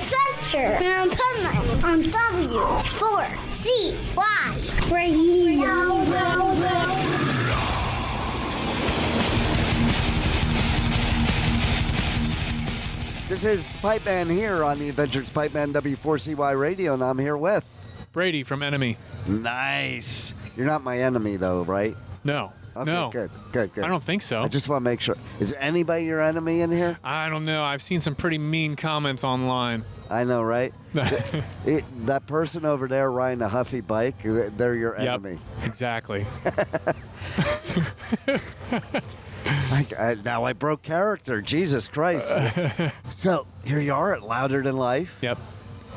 Censor and Pipeman on W4CY Radio. This is Pipeman here on the Adventures Pipeman W4CY Radio, and I'm here with Brady from ENMY. Nice. You're not my enemy, though, right? No. Okay, no. Good. I don't think so. I just want to make sure. Is anybody your enemy in here? I don't know. I've seen some pretty mean comments online. I know, right? That person over there riding a Huffy bike, they're your enemy. Exactly. Now I broke character. Jesus Christ. So here you are at Louder Than Life. Yep.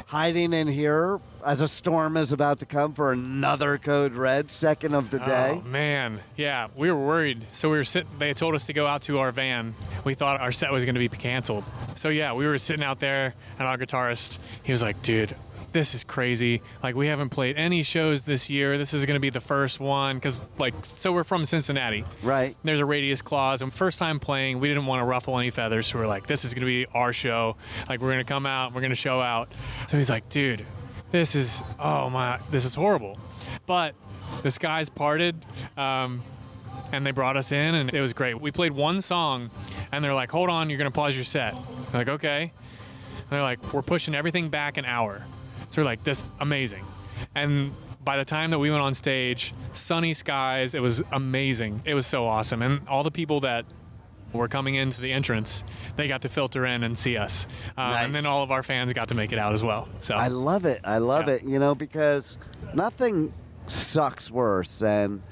Hiding in here as a storm is about to come for another Code Red, second of the day. Oh, man. Yeah, we were worried. So we were sitting, they told us to go out to our van. We thought our set was going to be canceled. So yeah, we were sitting out there, and our guitarist, he was like, dude, this is crazy. Like, we haven't played any shows this year. This is going to be the first one. Because, so we're from Cincinnati. Right. There's a radius clause. And first time playing, we didn't want to ruffle any feathers. So we're like, this is going to be our show. Like, we're going to come out. We're going to show out. So he's like, dude, this is horrible. But the skies parted. And they brought us in. And it was great. We played one song. And they're like, hold on, you're going to pause your set. I'm like, okay. And they're like, we're pushing everything back an hour. So we're like, this amazing. And by the time that we went on stage, sunny skies, it was amazing. It was so awesome. And all the people that were coming into the entrance, they got to filter in and see us. Nice. And then all of our fans got to make it out as well. So I love it. I love it, because nothing sucks worse than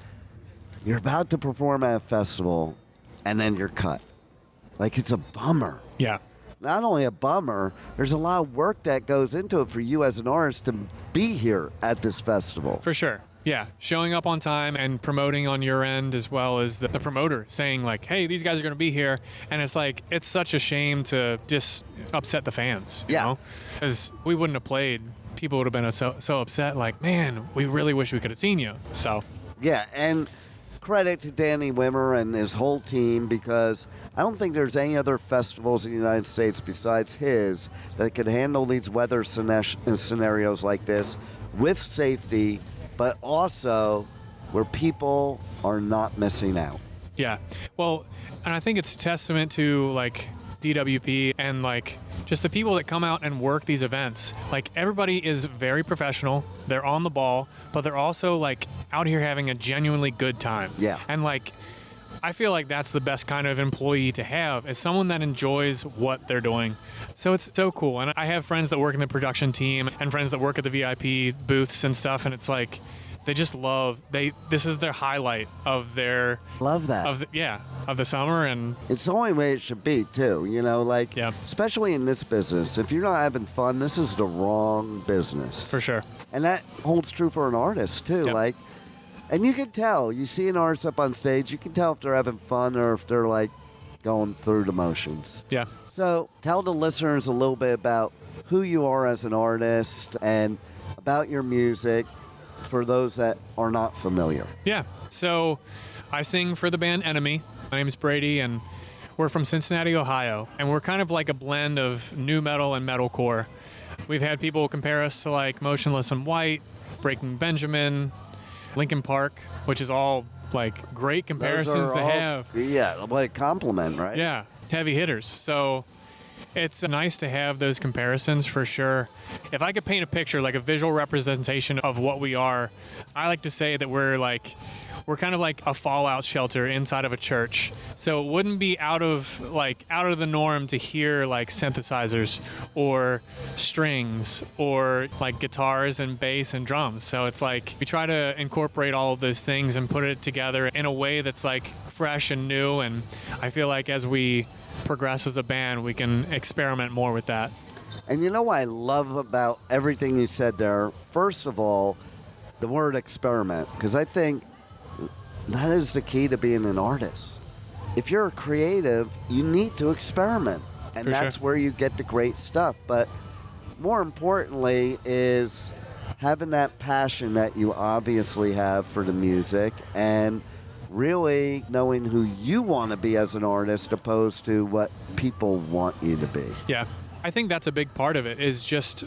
you're about to perform at a festival and then you're cut. Like, it's a bummer. Yeah. Not only a bummer, there's a lot of work that goes into it for you as an artist to be here at this festival. For sure. Yeah. Showing up on time and promoting on your end, as well as the promoter saying, like, hey, these guys are going to be here. And it's like, it's such a shame to just upset the fans. Yeah. Because we wouldn't have played. People would have been so upset, like, man, we really wish we could have seen you. So. Yeah. And credit to Danny Wimmer and his whole team, because I don't think there's any other festivals in the United States besides his that could handle these weather scenarios like this with safety, but also where people are not missing out. Yeah. Well, and I think it's a testament to, like, DWP and, like, just the people that come out and work these events. Like, everybody is very professional. They're on the ball, but they're also, like, out here having a genuinely good time. Yeah. And, like, I feel like that's the best kind of employee to have, is someone that enjoys what they're doing. So it's so cool. And I have friends that work in the production team and friends that work at the VIP booths and stuff, and it's like, they just love, this is their highlight of their... Love that. Of the summer. And it's the only way it should be, too. Especially in this business. If you're not having fun, this is the wrong business. For sure. And that holds true for an artist, too. Yep. And you can tell. You see an artist up on stage, you can tell if they're having fun or if they're, going through the motions. Yeah. So tell the listeners a little bit about who you are as an artist and about your music for those that are not familiar. Yeah. So I sing for the band ENMY. My name is Brady, and we're from Cincinnati, Ohio. And we're kind of like a blend of nu metal and metalcore. We've had people compare us to, like, Motionless in White, Breaking Benjamin, Linkin Park, which is all, like, great comparisons to have. Yeah, like compliment, right? Yeah, heavy hitters. So it's nice to have those comparisons, for sure. If I could paint a picture, like a visual representation of what we are, I like to say that we're kind of like a fallout shelter inside of a church. So it wouldn't be out of the norm to hear, like, synthesizers or strings or, like, guitars and bass and drums. So it's like we try to incorporate all of those things and put it together in a way that's, like, fresh and new. And I feel like as we progress as a band, we can experiment more with that. And you know what I love about everything you said there? First of all, the word experiment, because I think that is the key to being an artist. If you're a creative, you need to experiment, and that's where you get the great stuff. But more importantly is having that passion that you obviously have for the music and really knowing who you want to be as an artist opposed to what people want you to be. Yeah. I think that's a big part of it, is just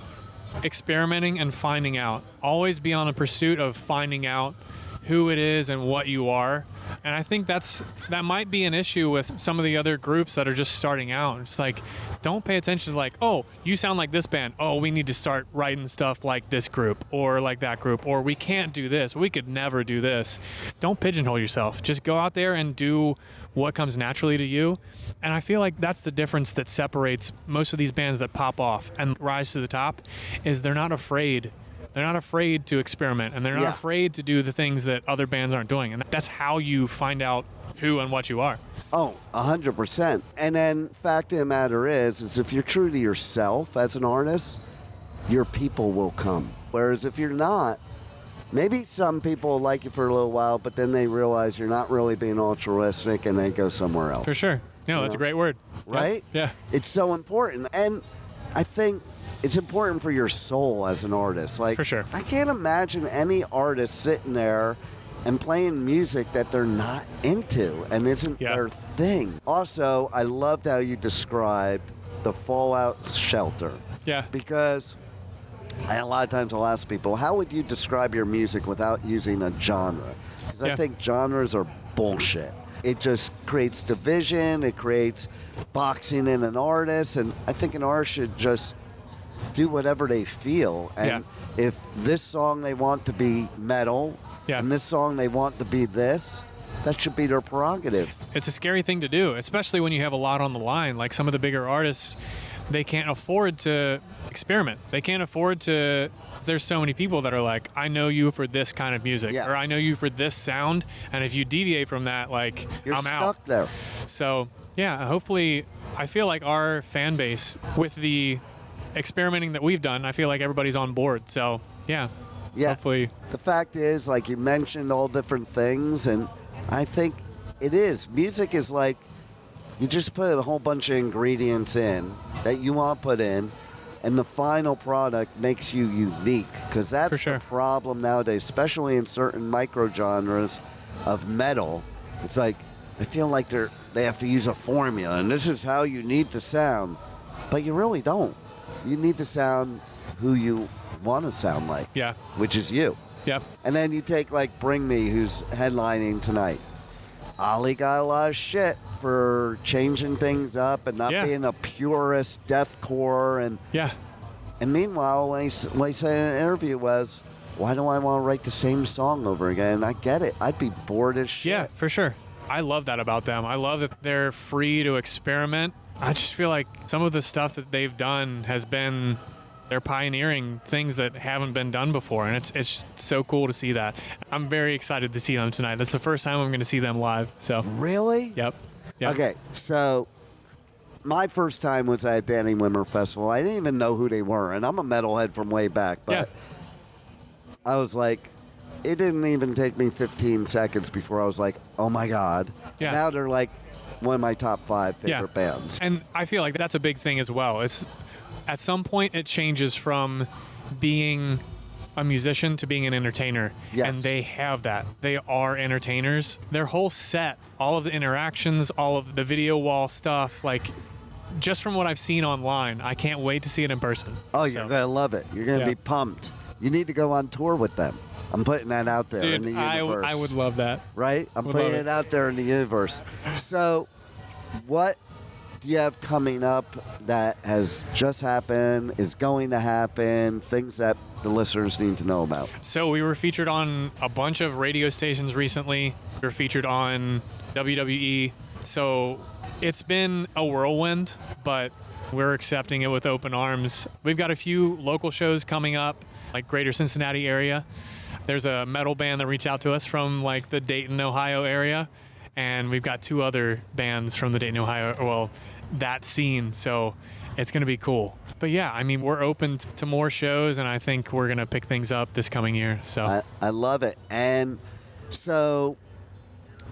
experimenting and finding out. Always be on a pursuit of finding out who it is and what you are. And I think that might be an issue with some of the other groups that are just starting out. It's like, don't pay attention to like, oh, you sound like this band. Oh, we need to start writing stuff like this group or like that group, or we can't do this. We could never do this. Don't pigeonhole yourself. Just go out there and do what comes naturally to you. And I feel like that's the difference that separates most of these bands that pop off and rise to the top, is they're not afraid. They're not afraid to experiment, and they're not afraid to do the things that other bands aren't doing. And that's how you find out who and what you are. Oh, 100%. And then fact of the matter is if you're true to yourself as an artist, your people will come. Whereas if you're not, maybe some people like you for a little while, but then they realize you're not really being altruistic and they go somewhere else. For sure. No, that's a great word. Right? Yeah. It's so important. And I think it's important for your soul as an artist. Like, for sure. I can't imagine any artist sitting there and playing music that they're not into and isn't their thing. Also, I loved how you described the fallout shelter. Yeah. Because a lot of times I'll ask people, how would you describe your music without using a genre? Because I think genres are bullshit. It just creates division. It creates boxing in an artist. And I think an artist should just do whatever they feel. And if this song they want to be metal, and this song they want to be this, that should be their prerogative. It's a scary thing to do, especially when you have a lot on the line. Like some of the bigger artists, they can't afford to experiment. They can't afford to. There's so many people that are like, I know you for this kind of music, or I know you for this sound, and if you deviate from that, like, you're I'm stuck out. There. So, yeah, hopefully, I feel like our fan base, with the experimenting that we've done, I feel like everybody's on board. So, yeah. Hopefully. The fact is, like you mentioned, all different things, and I think it is. Music is like, you just put a whole bunch of ingredients in that you want to put in, and the final product makes you unique, because that's the problem nowadays, especially in certain micro genres of metal. It's like, I feel like they have to use a formula, and this is how you need to sound, but you really don't. You need to sound who you want to sound like, which is you. Yep. And then you take like Bring Me, who's headlining tonight. Ollie got a lot of shit for changing things up and not being a purist deathcore. And meanwhile, what he said in an interview was, why do I want to write the same song over again? I get it. I'd be bored as shit. Yeah, for sure. I love that about them. I love that they're free to experiment. I just feel like some of the stuff that they've done has been, they're pioneering things that haven't been done before, and it's so cool to see that. I'm very excited to see them tonight. That's the first time I'm going to see them live. So really? Yep. Okay, so my first time was at Danny Wimmer Festival. I didn't even know who they were, and I'm a metalhead from way back, but I was like, it didn't even take me 15 seconds before I was like, oh my God. Now they're like one of my top 5 favorite bands. And I feel like that's a big thing as well. It's at some point it changes from being a musician to being an entertainer. And they have that. They are entertainers. Their whole set, all of the interactions, all of the video wall stuff, like just from what I've seen online, I can't wait to see it in person. Oh, you're going to love it. You're going to be pumped. You need to go on tour with them. I'm putting that out there in the universe. I would love that. Right? I'm putting it out there in the universe. So, what do you have coming up that has just happened, is going to happen, things that the listeners need to know about? So we were featured on a bunch of radio stations recently. We were featured on WWE. So it's been a whirlwind, but we're accepting it with open arms. We've got a few local shows coming up, like greater Cincinnati area. There's a metal band that reached out to us from like the Dayton, Ohio area. And we've got 2 other bands from the Dayton, Ohio, well, that scene. So it's going to be cool. But yeah, I mean, we're open to more shows, and I think we're going to pick things up this coming year. So I love it. And so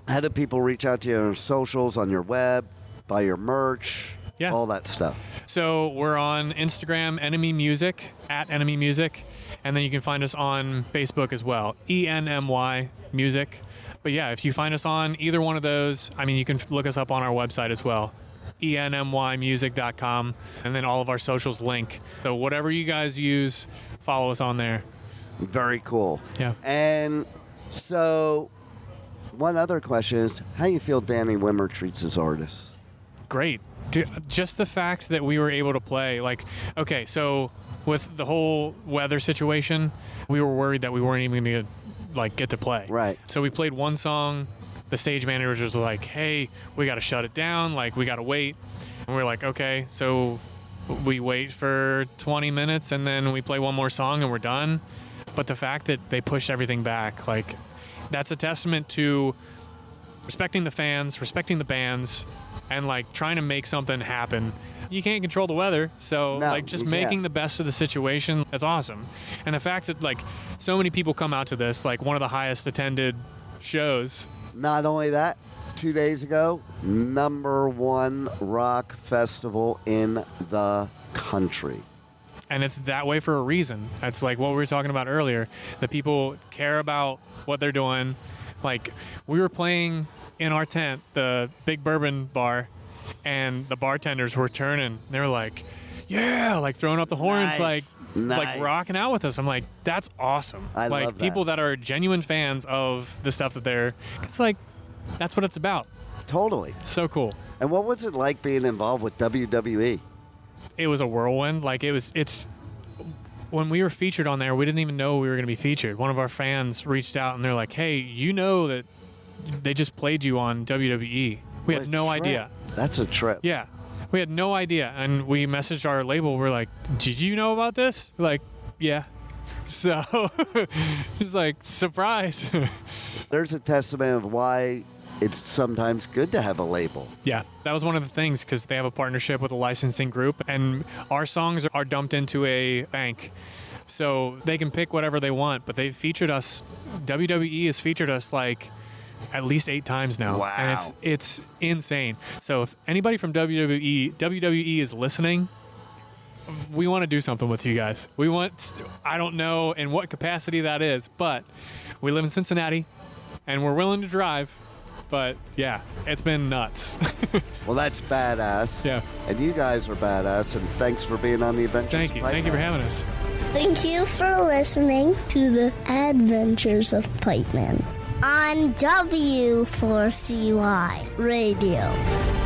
how do people reach out to you on your socials, on your web, buy your merch, all that stuff? So we're on Instagram, Enemy Music, at Enemy Music. And then you can find us on Facebook as well, ENMY Music. But yeah, if you find us on either one of those, I mean, you can look us up on our website as well. ENMYmusic.com, and then all of our socials link. So whatever you guys use, follow us on there. Very cool. Yeah. And so, one other question is, how you feel Danny Wimmer treats his artists? Great. Just the fact that we were able to play, like, okay, so with the whole weather situation, we were worried that we weren't even going to, like, get to play. Right. So we played one song. The stage manager was like, hey, we got to shut it down. Like, we got to wait. And we're like, okay. So we wait for 20 minutes, and then we play one more song, and we're done. But the fact that they pushed everything back, like, that's a testament to respecting the fans, respecting the bands, and, like, trying to make something happen. You can't control the weather, so just making the best of the situation, that's awesome. And the fact that, like, so many people come out to this, like, one of the highest attended shows. Not only that, 2 days ago, #1 rock festival in the country. And it's that way for a reason. That's like what we were talking about earlier. The people care about what they're doing. Like, we were playing in our tent, the Big Bourbon bar, and the bartenders were turning. They were like, yeah, like throwing up the horns, Nice. like rocking out with us. I'm like, that's awesome. I like love that. people that are genuine fans of the stuff that they're, it's like, that's what it's about. Totally. So cool. And what was it like being involved with WWE? It was a whirlwind. Like, it's when we were featured on there, we didn't even know we were going to be featured. One of our fans reached out and they're like, hey, you know that they just played you on WWE. We had no idea. That's a trip. Yeah. We had no idea. And we messaged our label. We're like, did you know about this? We're like, yeah. So it's like, surprise. There's a testament of why it's sometimes good to have a label. Yeah, that was one of the things, because they have a partnership with a licensing group, and our songs are dumped into a bank. So they can pick whatever they want, but they've featured us. WWE has featured us like at least 8 times now. Wow. And it's insane. So if anybody from WWE is listening, we want to do something with you guys. We want, I don't know in what capacity that is, but we live in Cincinnati and we're willing to drive. But yeah, it's been nuts. Well, that's badass. Yeah. And you guys are badass, and thanks for being on the Adventures. Thank you. Thank you for having us. Thank you for listening to the Adventures of Pipeman on W4CY Radio.